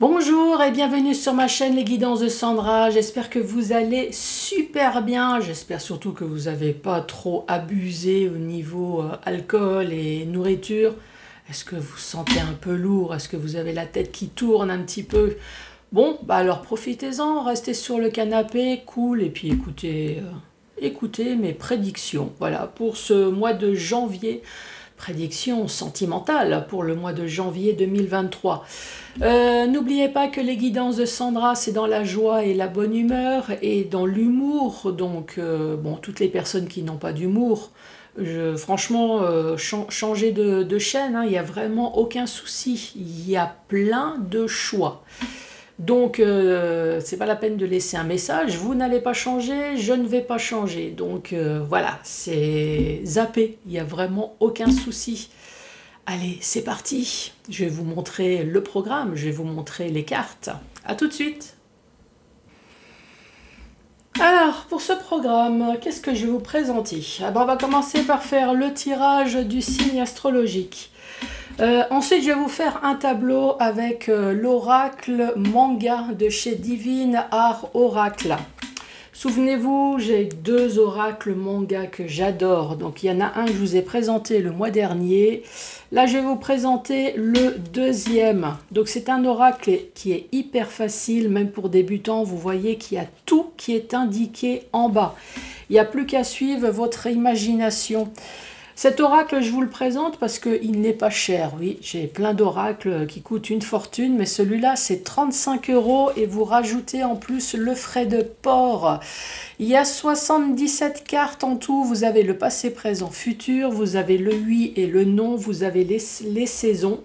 Bonjour et bienvenue sur ma chaîne Les Guidances de Sandra. J'espère que vous allez super bien. J'espère surtout que vous n'avez pas trop abusé au niveau alcool et nourriture. Est-ce que vous sentez un peu lourd? Est-ce que vous avez la tête qui tourne un petit peu? Bon, bah alors profitez-en, restez sur le canapé, cool, et puis écoutez mes prédictions. Voilà, pour ce mois de janvier. Prédiction sentimentale pour le mois de janvier 2023. N'oubliez pas que les guidances de Sandra, c'est dans la joie et la bonne humeur et dans l'humour. Donc, bon, toutes les personnes qui n'ont pas d'humour, franchement, changez de chaîne, hein, il n'y a vraiment aucun souci. Il y a plein de choix. Donc, c'est pas la peine de laisser un message. Vous n'allez pas changer, je ne vais pas changer. Donc, voilà, c'est zappé. Il n'y a vraiment aucun souci. Allez, c'est parti. Je vais vous montrer le programme. Je vais vous montrer les cartes. À tout de suite. Alors, pour ce programme, qu'est-ce que je vais vous présenter? On va commencer par faire le tirage du signe astrologique. Ensuite, je vais vous faire un tableau avec l'oracle manga de chez Divine Art Oracle. Souvenez-vous, j'ai deux oracles manga que j'adore. Donc, il y en a un que je vous ai présenté le mois dernier. Là, je vais vous présenter le deuxième. Donc, c'est un oracle qui est hyper facile, même pour débutants. Vous voyez qu'il y a tout qui est indiqué en bas. Il n'y a plus qu'à suivre votre imagination. Cet oracle, je vous le présente parce qu'il n'est pas cher. Oui, j'ai plein d'oracles qui coûtent une fortune, mais celui-là, c'est 35 € et vous rajoutez en plus le frais de port. Il y a 77 cartes en tout. Vous avez le passé, présent, futur. Vous avez le oui et le non. Vous avez les saisons.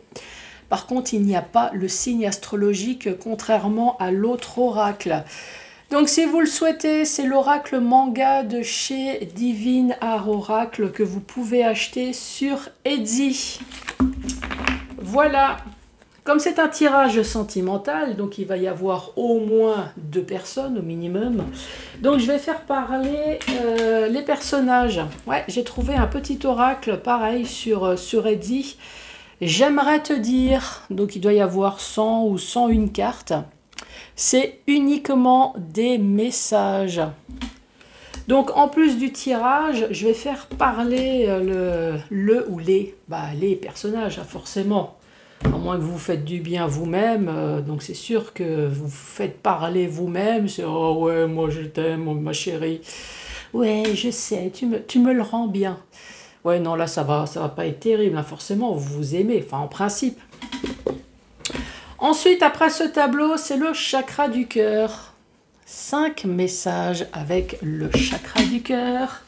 Par contre, il n'y a pas le signe astrologique, contrairement à l'autre oracle. Donc, si vous le souhaitez, c'est l'oracle manga de chez Divine Art Oracle que vous pouvez acheter sur Etsy. Voilà. Comme c'est un tirage sentimental, donc il va y avoir au moins 2 personnes au minimum. Donc, je vais faire parler les personnages. Ouais, j'ai trouvé un petit oracle pareil sur Etsy. J'aimerais te dire, donc il doit y avoir 100 ou 101 cartes. C'est uniquement des messages. Donc, en plus du tirage, je vais faire parler le ou les personnages, hein, forcément. À moins que vous faites du bien vous-même. Donc, c'est sûr que vous faites parler vous-même. C'est « Oh ouais, moi je t'aime, ma chérie. Ouais, je sais, tu me le rends bien. » Ouais, non, là, ça va pas être terrible, hein, forcément. Vous vous aimez, enfin, en principe. Ensuite, après ce tableau, c'est le chakra du cœur. 5 messages avec le chakra du cœur.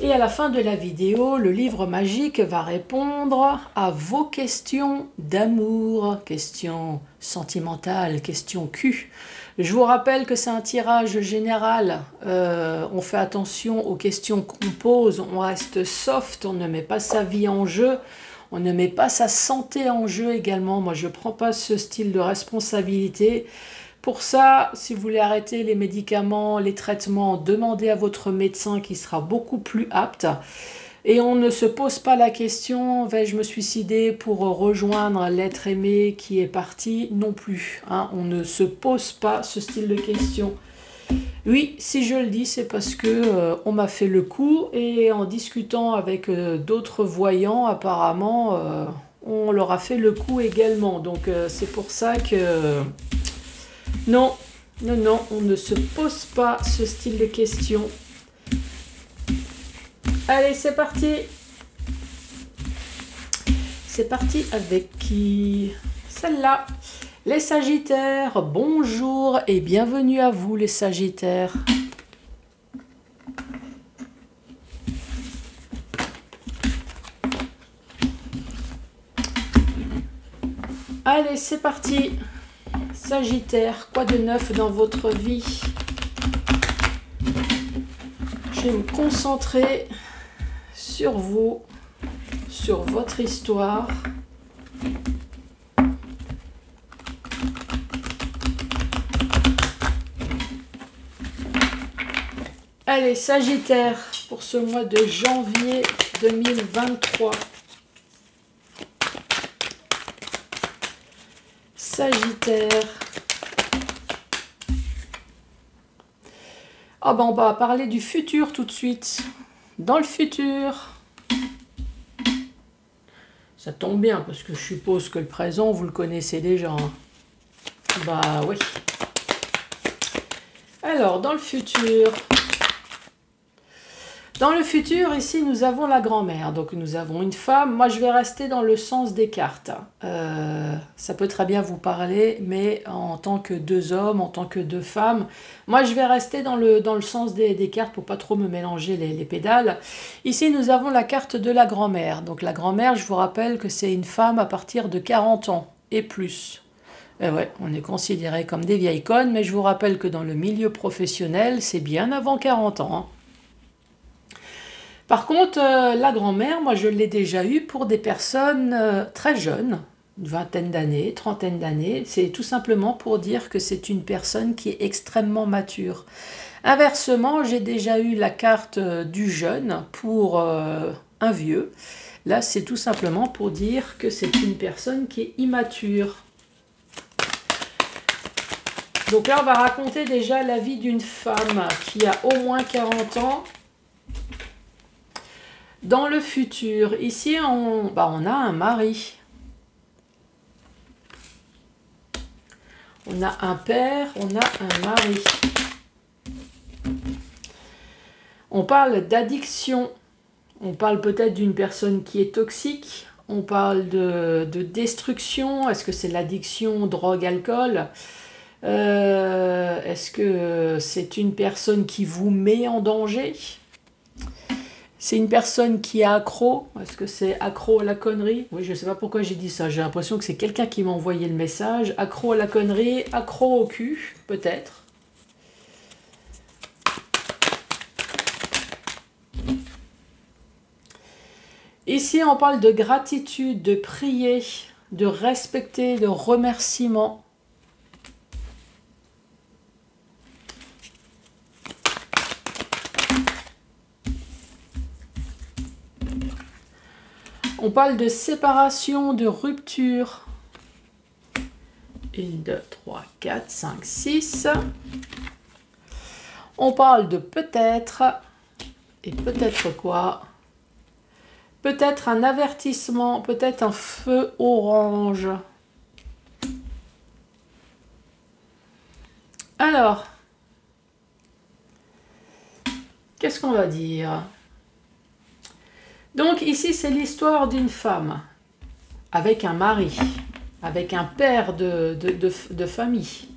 Et à la fin de la vidéo, le livre magique va répondre à vos questions d'amour, questions sentimentales, questions cul. Je vous rappelle que c'est un tirage général. On fait attention aux questions qu'on pose. On reste soft, on ne met pas sa vie en jeu. On ne met pas sa santé en jeu également. Moi, je ne prends pas ce style de responsabilité. Pour ça, si vous voulez arrêter les médicaments, les traitements, demandez à votre médecin qui sera beaucoup plus apte. Et on ne se pose pas la question, vais-je me suicider pour rejoindre l'être aimé qui est parti? Non plus. Hein. On ne se pose pas ce style de questions. Oui, si je le dis, c'est parce que on m'a fait le coup et en discutant avec d'autres voyants, apparemment, on leur a fait le coup également. Donc, c'est pour ça que... Non, on ne se pose pas ce style de questions. Allez, c'est parti. C'est parti avec qui? Celle-là. Les Sagittaires, bonjour et bienvenue à vous les Sagittaires. Allez, c'est parti. Sagittaire, quoi de neuf dans votre vie? Je vais me concentrer sur vous, sur votre histoire. Allez, Sagittaire, pour ce mois de janvier 2023. Sagittaire. Ah ben on va parler du futur tout de suite. Dans le futur, ça tombe bien parce que je suppose que le présent vous le connaissez déjà. Hein. Bah oui. Alors dans le futur, ici, nous avons la grand-mère. Donc, nous avons une femme. Moi, je vais rester dans le sens des cartes. Ça peut très bien vous parler, mais en tant que deux hommes, en tant que deux femmes. Moi, je vais rester dans le sens des cartes pour pas trop me mélanger les pédales. Ici, nous avons la carte de la grand-mère. Donc, la grand-mère, je vous rappelle que c'est une femme à partir de 40 ans et plus. Et ouais, on est considéré comme des vieilles connes, mais je vous rappelle que dans le milieu professionnel, c'est bien avant 40 ans. Hein. Par contre, la grand-mère, moi je l'ai déjà eue pour des personnes très jeunes, une vingtaine d'années, trentaine d'années. C'est tout simplement pour dire que c'est une personne qui est extrêmement mature. Inversement, j'ai déjà eu la carte du jeune pour un vieux. Là, c'est tout simplement pour dire que c'est une personne qui est immature. Donc là, on va raconter déjà la vie d'une femme qui a au moins 40 ans. Dans le futur, ici, on a un mari. On a un père, on a un mari. On parle d'addiction. On parle peut-être d'une personne qui est toxique. On parle de destruction. Est-ce que c'est l'addiction, drogue, alcool? Est-ce que c'est une personne qui vous met en danger? C'est une personne qui est accro. Est-ce que c'est accro à la connerie? Oui, je ne sais pas pourquoi j'ai dit ça. J'ai l'impression que c'est quelqu'un qui m'a envoyé le message. Accro à la connerie, accro au cul, peut-être. Ici, on parle de gratitude, de prier, de respecter, de remerciement. On parle de séparation, de rupture. 1, 2, 3, 4, 5, 6. On parle de peut-être. Et peut-être quoi? Peut-être un avertissement, peut-être un feu orange. Alors, qu'est-ce qu'on va dire? Donc ici, c'est l'histoire d'une femme avec un mari, avec un père de famille.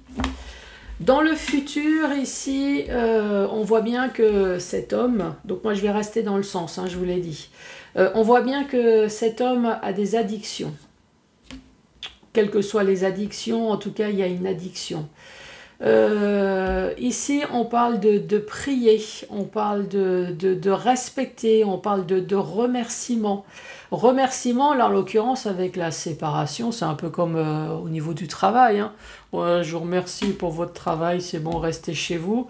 Dans le futur, ici, on voit bien que cet homme, donc moi je vais rester dans le sens, hein, je vous l'ai dit, on voit bien que cet homme a des addictions. Quelles que soient les addictions, en tout cas, il y a une addiction. Ici, on parle de prier, on parle de respecter, on parle de remerciement. Remerciement, là en l'occurrence avec la séparation, c'est un peu comme au niveau du travail. Hein. Ouais, je vous remercie pour votre travail, c'est bon, restez chez vous.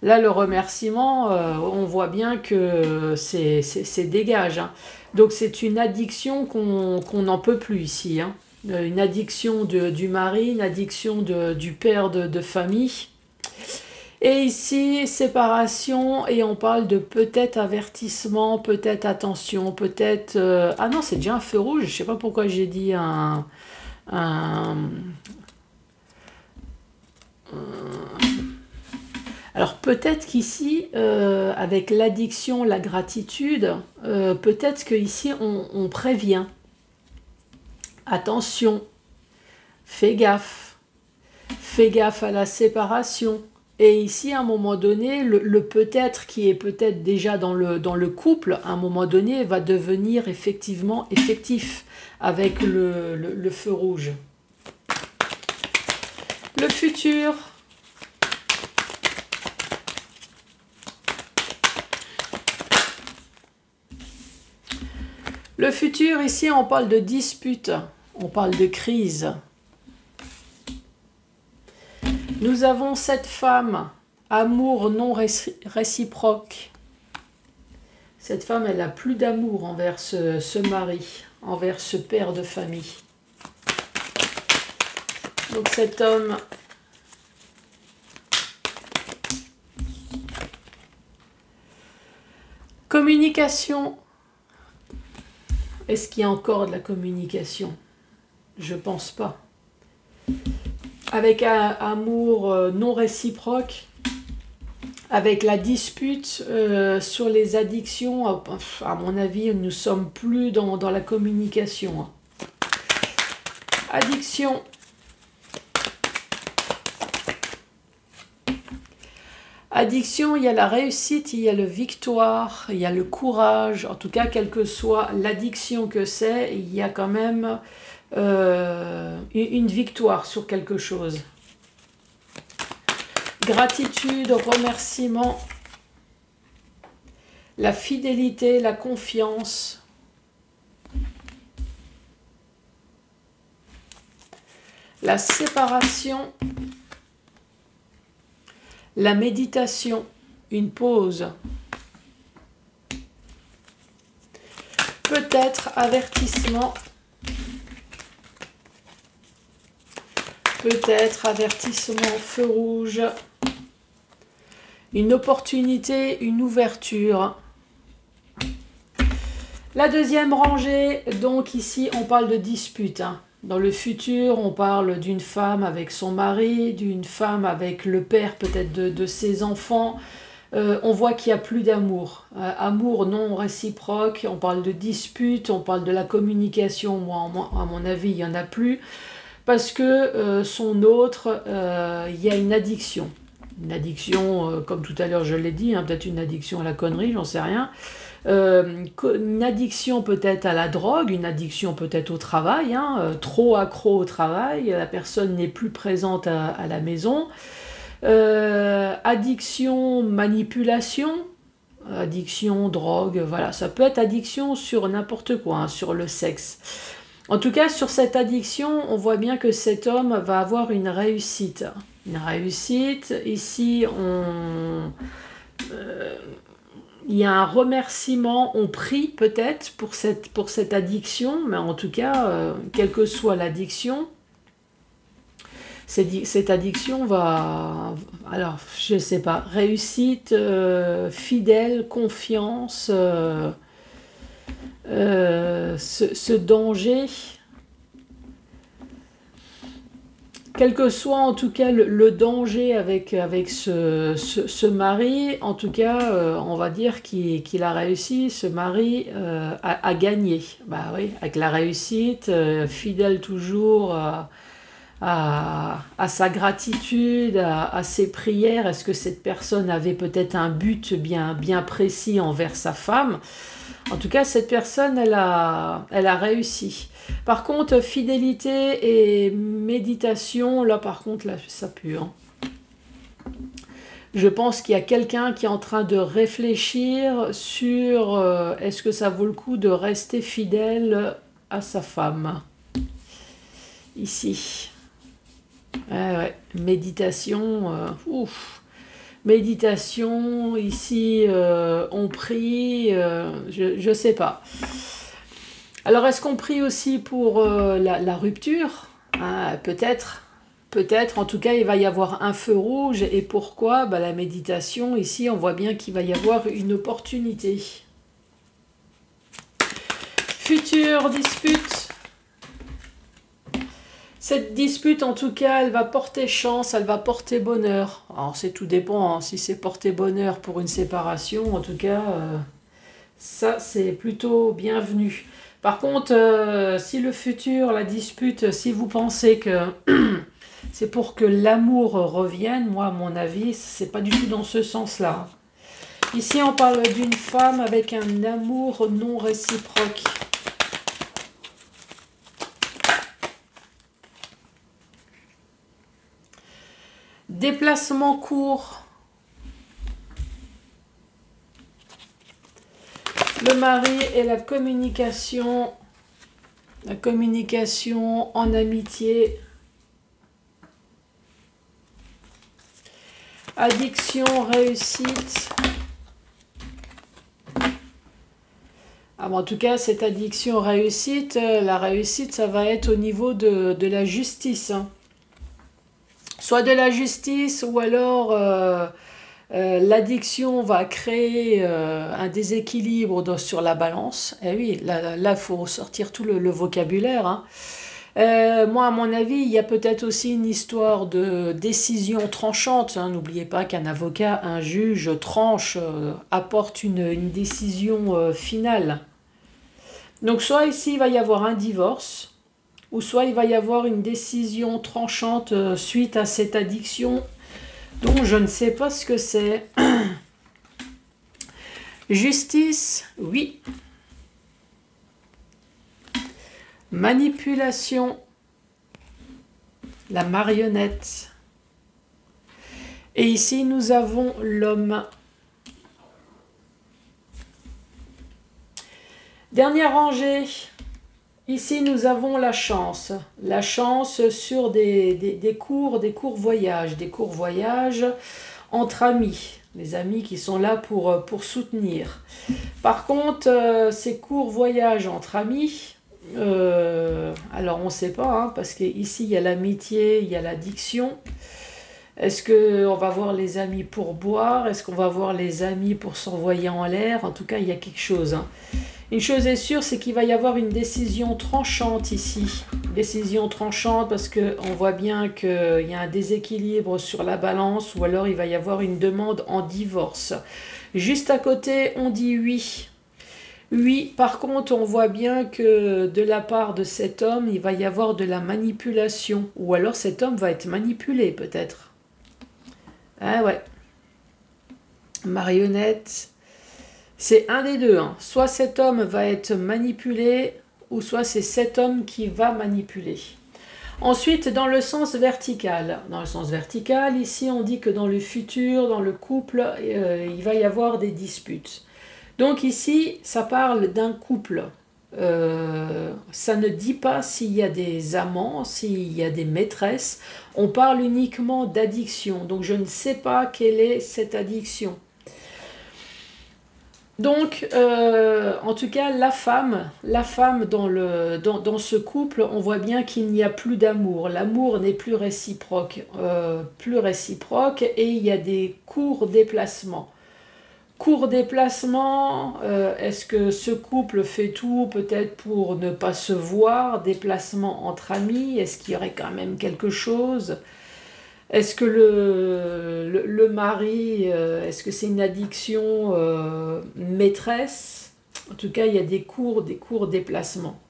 Là, le remerciement, on voit bien que c'est dégage. Hein. Donc c'est une addiction qu'on n'en peut plus ici. Hein. Une addiction du mari, une addiction du père de famille. Et ici, séparation, et on parle de peut-être avertissement, peut-être attention, peut-être... Ah non, c'est déjà un feu rouge, je ne sais pas pourquoi j'ai dit Alors peut-être qu'ici, avec l'addiction, la gratitude, peut-être qu'ici on prévient. Attention, fais gaffe à la séparation. Et ici, à un moment donné, le peut-être qui est peut-être déjà dans le couple, à un moment donné, va devenir effectivement effectif avec le feu rouge. Le futur. Le futur, ici, on parle de dispute, on parle de crise. Nous avons cette femme, amour non réciproque. Cette femme, elle n'a plus d'amour envers ce mari, envers ce père de famille. Donc cet homme... Communication. Est-ce qu'il y a encore de la communication? Je pense pas. Avec un amour non réciproque, avec la dispute sur les addictions, à mon avis, nous ne sommes plus dans la communication. Addiction. Addiction, il y a la réussite, il y a la victoire, il y a le courage. En tout cas, quelle que soit l'addiction que c'est, il y a quand même une victoire sur quelque chose. Gratitude, remerciement, la fidélité, la confiance. La séparation. La méditation, une pause. Peut-être avertissement. Peut-être avertissement, feu rouge. Une opportunité, une ouverture. La deuxième rangée, donc ici on parle de dispute. Dans le futur, on parle d'une femme avec son mari, d'une femme avec le père peut-être de ses enfants. On voit qu'il n'y a plus d'amour. Amour non réciproque, on parle de dispute, on parle de la communication. Moi, à mon avis, il n'y en a plus. Parce que son autre, il y a une addiction. Une addiction, comme tout à l'heure je l'ai dit, peut-être une addiction à la connerie, j'en sais rien. Une addiction peut-être à la drogue, une addiction peut-être au travail, trop accro au travail, la personne n'est plus présente à la maison. Addiction, manipulation, addiction, drogue, voilà, ça peut être addiction sur n'importe quoi, sur le sexe. En tout cas, sur cette addiction, on voit bien que cet homme va avoir une réussite. Une réussite, ici, il y a un remerciement, on prie peut-être pour cette addiction, mais en tout cas, quelle que soit l'addiction, cette addiction va, alors je ne sais pas, réussite, fidèle, confiance, ce danger, quel que soit en tout cas le danger avec ce mari, en tout cas on va dire qu'il a réussi, ce mari a gagné. Bah oui, avec la réussite, fidèle toujours à sa gratitude, à ses prières. Est-ce que cette personne avait peut-être un but bien précis envers sa femme? En tout cas, cette personne, elle a réussi. Par contre, fidélité et méditation, là par contre, là, ça pue. Je pense qu'il y a quelqu'un qui est en train de réfléchir sur est-ce que ça vaut le coup de rester fidèle à sa femme. Ici. Ouais. Méditation, ouf. Méditation, ici, on prie, je ne sais pas. Alors, est-ce qu'on prie aussi pour la rupture? Peut-être, en tout cas, il va y avoir un feu rouge. Et pourquoi? La méditation, ici, on voit bien qu'il va y avoir une opportunité. Future dispute. Cette dispute, en tout cas, elle va porter chance, elle va porter bonheur. Alors, tout dépend, si c'est porter bonheur pour une séparation, en tout cas, ça, c'est plutôt bienvenu. Par contre, si le futur, la dispute, si vous pensez que c'est pour que l'amour revienne, moi, à mon avis, c'est pas du tout dans ce sens-là. Ici, on parle d'une femme avec un amour non réciproque. Déplacement court. Le mari et la communication en amitié. Addiction, réussite. En tout cas, cette addiction, réussite, la réussite, ça va être au niveau de la justice. soit de la justice, ou alors l'addiction va créer un déséquilibre sur la balance. Et oui, là, faut sortir tout le vocabulaire, hein. Moi, à mon avis, il y a peut-être aussi une histoire de décision tranchante, hein. N'oubliez pas qu'un avocat, un juge tranche, apporte une décision finale. Donc soit ici, il va y avoir un divorce, ou soit il va y avoir une décision tranchante suite à cette addiction dont je ne sais pas ce que c'est. Justice, oui. Manipulation, la marionnette. Et ici, nous avons l'homme. Dernière rangée. Ici, nous avons la chance. La chance sur des cours voyages. Des courts voyages entre amis. Les amis qui sont là pour soutenir. Par contre, ces courts voyages entre amis, alors on ne sait pas, hein, parce qu'ici, il y a l'amitié, il y a l'addiction. Est-ce qu'on va voir les amis pour boire? Est-ce qu'on va voir les amis pour s'envoyer en l'air? En tout cas, il y a quelque chose, hein. Une chose est sûre, c'est qu'il va y avoir une décision tranchante ici. Décision tranchante parce qu'on voit bien qu'il y a un déséquilibre sur la balance, ou alors il va y avoir une demande en divorce. Juste à côté, on dit oui. Oui, par contre, on voit bien que de la part de cet homme, il va y avoir de la manipulation. Ou alors cet homme va être manipulé, peut-être. Ah ouais. Marionnette. C'est un des deux, hein. Soit cet homme va être manipulé, ou soit c'est cet homme qui va manipuler. Ensuite, dans le sens vertical. Dans le sens vertical, ici, on dit que dans le futur, dans le couple, il va y avoir des disputes. Donc ici, ça parle d'un couple. Ça ne dit pas s'il y a des amants, s'il y a des maîtresses. On parle uniquement d'addiction. Donc je ne sais pas quelle est cette addiction. Donc, en tout cas, la femme dans ce couple, on voit bien qu'il n'y a plus d'amour. L'amour n'est plus réciproque, et il y a des courts déplacements. Court déplacement, est-ce que ce couple fait tout peut-être pour ne pas se voir? Déplacement entre amis, est-ce qu'il y aurait quand même quelque chose? Est-ce que le mari, est-ce que c'est une addiction maîtresse? En tout cas, il y a des courts déplacements.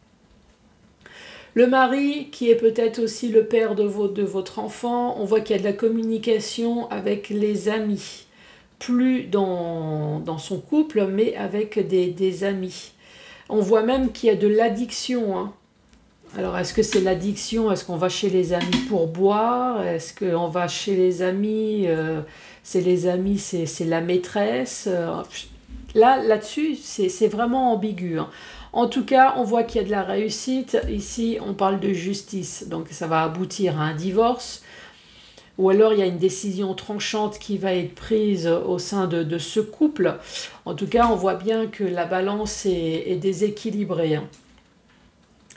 Le mari, qui est peut-être aussi le père de votre enfant, on voit qu'il y a de la communication avec les amis. Plus dans son couple, mais avec des amis. On voit même qu'il y a de l'addiction, hein. Alors, est-ce que c'est l'addiction? Est-ce qu'on va chez les amis pour boire? Est-ce qu'on va chez les amis, c'est la maîtresse? Là-dessus, c'est vraiment ambigu, hein. En tout cas, on voit qu'il y a de la réussite. Ici, on parle de justice. Donc, ça va aboutir à un divorce. Ou alors, il y a une décision tranchante qui va être prise au sein de ce couple. En tout cas, on voit bien que la balance est déséquilibrée, hein.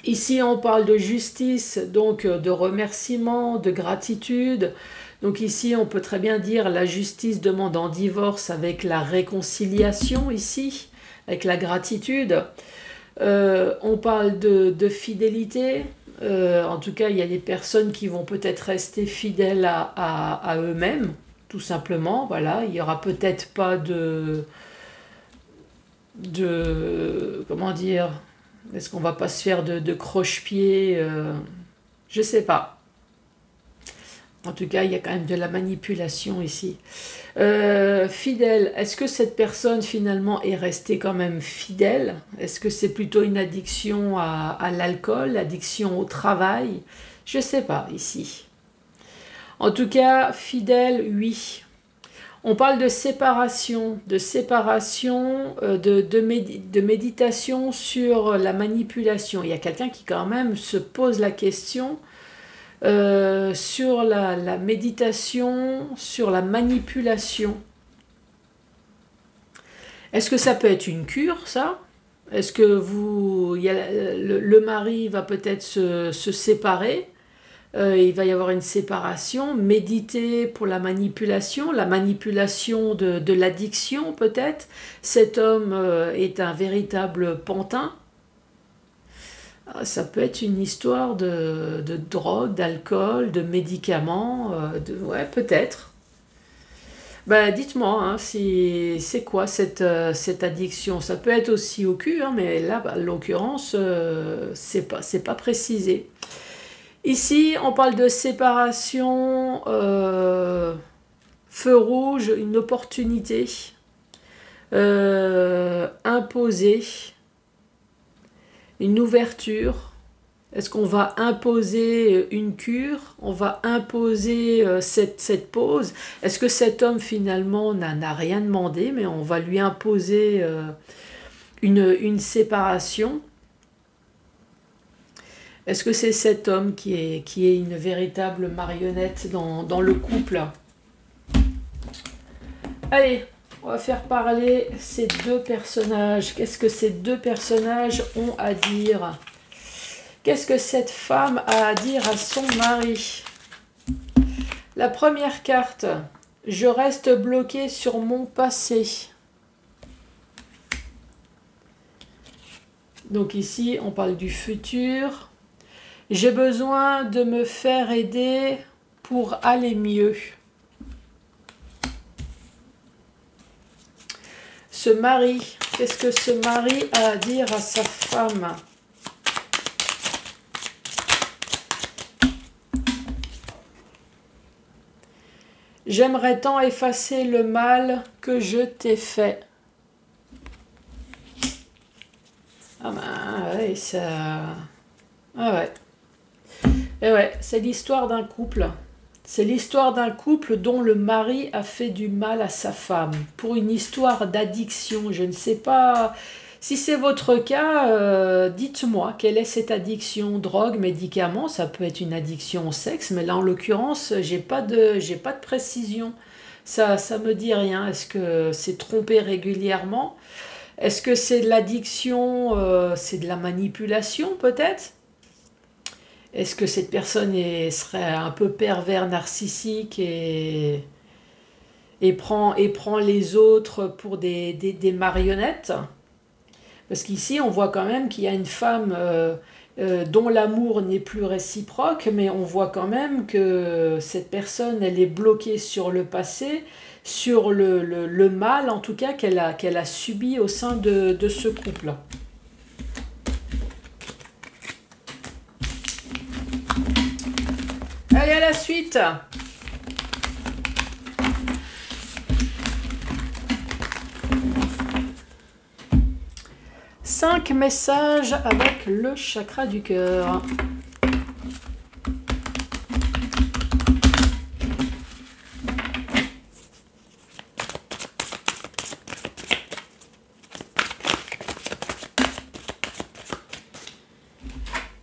Ici, on parle de justice, donc de remerciement, de gratitude. Donc ici, on peut très bien dire la justice demande en divorce avec la réconciliation ici, avec la gratitude. On parle de fidélité. En tout cas, il y a des personnes qui vont peut-être rester fidèles à eux-mêmes, tout simplement. Voilà, il n'y aura peut-être pas comment dire... Est-ce qu'on va pas se faire de croche-pied? Je sais pas. En tout cas, il y a quand même de la manipulation ici. Fidèle, est-ce que cette personne finalement est restée quand même fidèle? Est-ce que c'est plutôt une addiction à l'alcool, addiction au travail? Je sais pas ici. En tout cas, fidèle, oui. On parle de séparation, de méditation sur la manipulation. Il y a quelqu'un qui quand même se pose la question sur la méditation, sur la manipulation. Est-ce que ça peut être une cure, ça? Est-ce que le mari va peut-être se séparer Il va y avoir une séparation. Méditer pour la manipulation de l'addiction peut-être. Cet homme est un véritable pantin. Ça peut être une histoire de drogue, d'alcool, de médicaments, ouais, peut-être. Ben, dites-moi, hein, si, c'est quoi cette addiction? Ça peut être aussi au cul, hein, mais là, bah, l'occurrence, c'est pas précisé. Ici, on parle de séparation, feu rouge, une opportunité imposée, une ouverture. Est-ce qu'on va imposer une cure? On va imposer cette pause? Est-ce que cet homme finalement n'a rien demandé, mais on va lui imposer une séparation? Est-ce que c'est cet homme qui est une véritable marionnette dans le couple? Allez, on va faire parler ces deux personnages. Qu'est-ce que ces deux personnages ont à dire? Qu'est-ce que cette femme a à dire à son mari? La première carte, je reste bloqué sur mon passé. Donc ici, on parle du futur. J'ai besoin de me faire aider pour aller mieux. Ce mari, qu'est-ce que ce mari a à dire à sa femme? J'aimerais tant effacer le mal que je t'ai fait. Ah ben, ouais, ça... Ah ouais. Et ouais, c'est l'histoire d'un couple. C'est l'histoire d'un couple dont le mari a fait du mal à sa femme. Pour une histoire d'addiction. Je ne sais pas si c'est votre cas. Dites-moi, quelle est cette addiction? Drogue, médicaments, ça peut être une addiction au sexe. Mais là, en l'occurrence, j'ai pas de précision. Ça me dit rien. Est-ce que c'est trompé régulièrement? Est-ce que c'est de l'addiction? C'est de la manipulation, peut-être? Est-ce que cette personne serait un peu pervers, narcissique et prend les autres pour des marionnettes? Parce qu'ici, on voit quand même qu'il y a une femme dont l'amour n'est plus réciproque, mais on voit quand même que cette personne, elle est bloquée sur le passé, sur le mal, en tout cas, qu'elle a subi au sein de ce couple. Allez, à la suite. Cinq messages avec le chakra du cœur.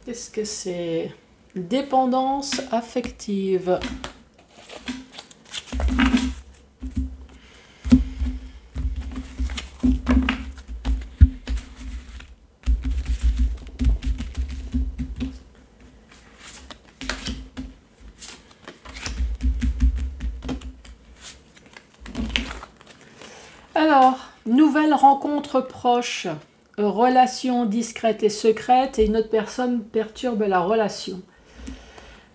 Qu'est-ce que c'est? Dépendance affective. Alors, nouvelle rencontre proche, relation discrète et secrète, et une autre personne perturbe la relation.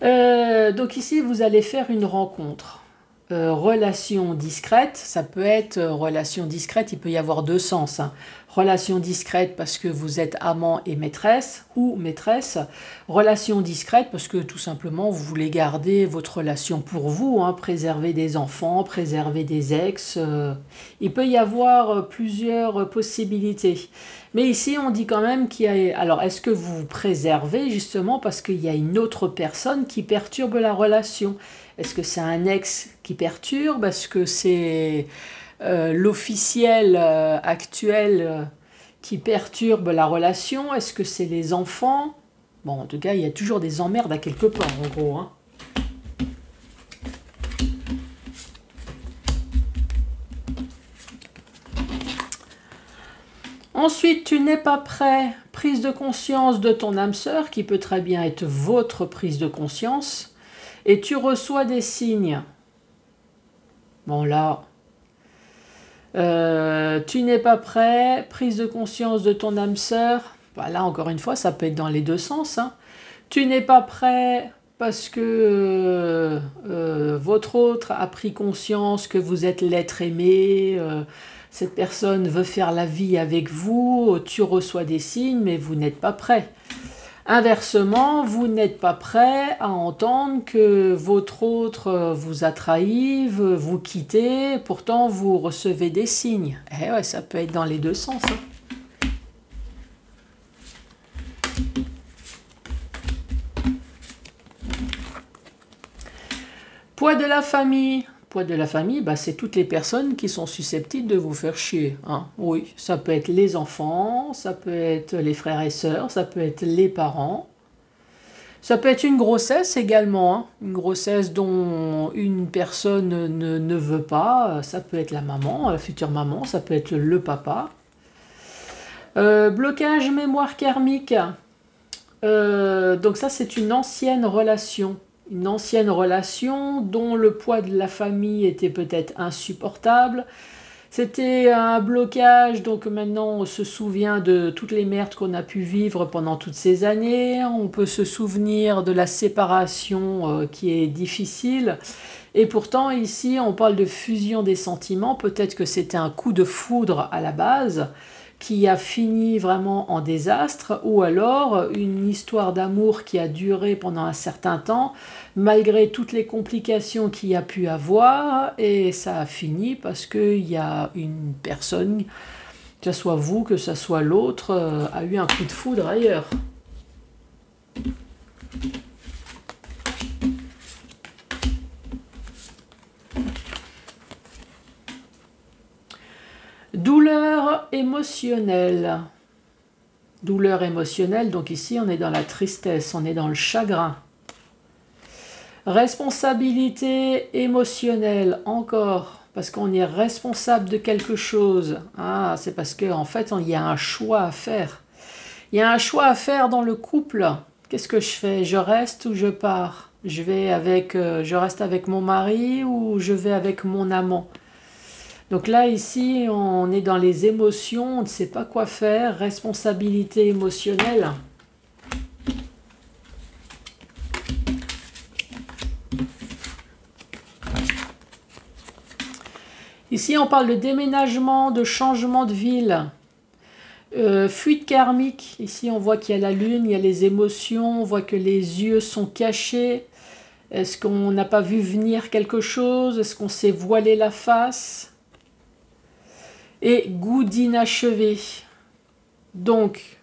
Donc ici, vous allez faire une rencontre. Relation discrète, ça peut être relation discrète, il peut y avoir deux sens. Hein. Relation discrète parce que vous êtes amant et maîtresse ou maîtresse. Relation discrète parce que tout simplement vous voulez garder votre relation pour vous, hein, préserver des enfants, préserver des ex. Il peut y avoir plusieurs possibilités. Mais ici, on dit quand même qu'il y a... Alors, est-ce que vous vous préservez justement parce qu'il y a une autre personne qui perturbe la relation? Est-ce que c'est un ex qui perturbe? Est-ce que c'est l'officiel actuel qui perturbe la relation? Est-ce que c'est les enfants? Bon, en tout cas, il y a toujours des emmerdes à quelque part, en gros. Hein. Ensuite, tu n'es pas prêt, prise de conscience de ton âme sœur, qui peut très bien être votre prise de conscience, et tu reçois des signes. Bon là, tu n'es pas prêt, prise de conscience de ton âme sœur, bah là encore une fois, ça peut être dans les deux sens, hein. Tu n'es pas prêt parce que votre autre a pris conscience que vous êtes l'être aimé, cette personne veut faire la vie avec vous, tu reçois des signes, mais vous n'êtes pas prêt. Inversement, vous n'êtes pas prêt à entendre que votre autre vous a trahi, veut vous quitter, pourtant vous recevez des signes. Eh ouais, ça peut être dans les deux sens, hein. Poids de la famille. Poids de la famille, bah, c'est toutes les personnes qui sont susceptibles de vous faire chier, hein. Oui, ça peut être les enfants, ça peut être les frères et sœurs, ça peut être les parents. Ça peut être une grossesse également, hein. Une grossesse dont une personne ne veut pas. Ça peut être la maman, la future maman, ça peut être le papa. Blocage mémoire karmique. Donc ça, c'est une ancienne relation. Une ancienne relation dont le poids de la famille était peut-être insupportable. C'était un blocage, donc maintenant on se souvient de toutes les merdes qu'on a pu vivre pendant toutes ces années. On peut se souvenir de la séparation qui est difficile. Et pourtant ici on parle de fusion des sentiments. Peut-être que c'était un coup de foudre à la base qui a fini vraiment en désastre, ou alors une histoire d'amour qui a duré pendant un certain temps, malgré toutes les complications qu'il y a pu avoir, et ça a fini parce qu'il y a une personne, que ce soit vous, que ce soit l'autre, a eu un coup de foudre ailleurs. Douleur émotionnelle. Douleur émotionnelle, donc ici on est dans la tristesse, on est dans le chagrin. Responsabilité émotionnelle, encore, parce qu'on est responsable de quelque chose. Ah, c'est parce qu'en fait, il y a un choix à faire. Il y a un choix à faire dans le couple. Qu'est-ce que je fais? Je reste ou je pars? Je reste avec mon mari ou je vais avec mon amant? Donc là, ici, on est dans les émotions, on ne sait pas quoi faire, responsabilité émotionnelle. Ici, on parle de déménagement, de changement de ville. Fuite karmique, ici on voit qu'il y a la lune, il y a les émotions, on voit que les yeux sont cachés. Est-ce qu'on n'a pas vu venir quelque chose? Est-ce qu'on s'est voilé la face? Et goût d'inachevé. Donc,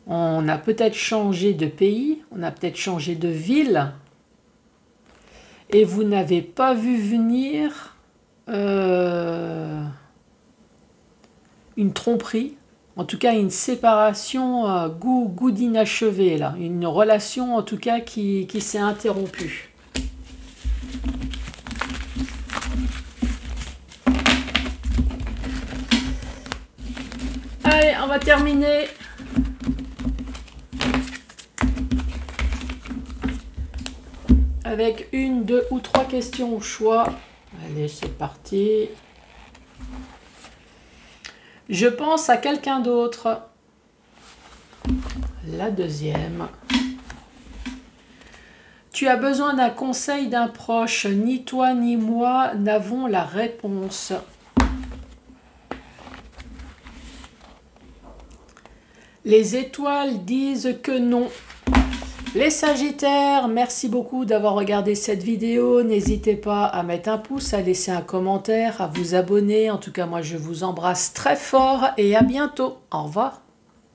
on a peut-être changé de pays, on a peut-être changé de ville, et vous n'avez pas vu venir une tromperie, en tout cas une séparation, goût d'inachevé, là, une relation en tout cas qui s'est interrompue. Allez, on va terminer. Avec une, deux ou trois questions au choix. Allez, c'est parti. Je pense à quelqu'un d'autre. La deuxième. Tu as besoin d'un conseil d'un proche. Ni toi ni moi n'avons la réponse. Les étoiles disent que non. Les Sagittaires, merci beaucoup d'avoir regardé cette vidéo. N'hésitez pas à mettre un pouce, à laisser un commentaire, à vous abonner. En tout cas, moi, je vous embrasse très fort et à bientôt. Au revoir.